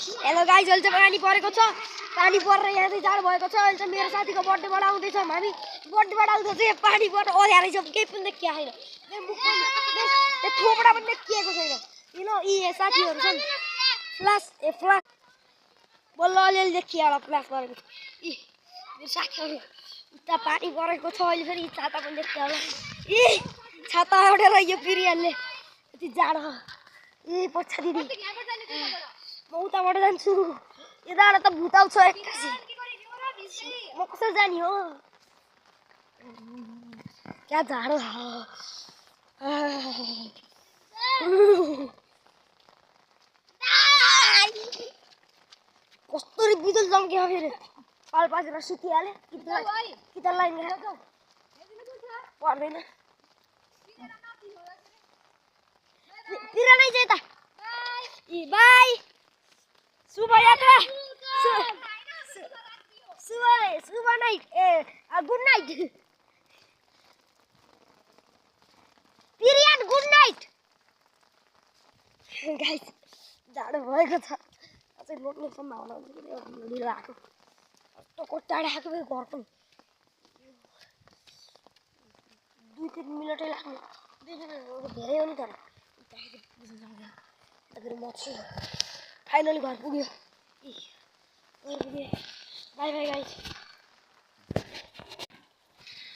Hello guys, अहिले चाहिँ पानी परेको छ। पानी परेर यहाँ चाहिँ जाडो भएको छ। अहिले चाहिँ मेरो साथीको बर्थडेबाट आउँदैछौँ हामी। बर्थडेबाट आउँदा चाहिँ पानी परेर ओह्राएर छ, केही पनि देखिया छैन। मेरो मुख पनि त्यो थोपडा पनि देखिएको छैन। यी साथीहरू छन्। फ्लास बल्ल अलिअलि देखिया होला फ्लास परेको। मेरो साथीहरू उता पानी परेको छ। अहिले फेरि छाता पनि देखिया होला। छाता उडेर यो पिरियडले यति जाडो। पछा दिदी म उताबाट जान्छु। यताबाट त भुताउँछ एक्कासी। म कसरी जाने हो? क्या जाडो कस्तो बिजुल चम्क्यो फेरि। पाल पासेर सुतिहाले कि त लाइन पर्दैन। पिरानै चाहिँ त बाई शुभ यात्रा शुभ night good night period good night. Guys जाडो भएको छ। अझै लोट्ने सम्भावना ढिलो आएको। कस्तो कोट्टाडे आएको फेरि घर पनि 2-3 मिनटै लाग्ने। 2 मिनट धेरै हो नि तर फेरि म छु। फाइनली घर पुग्यो। By by guys.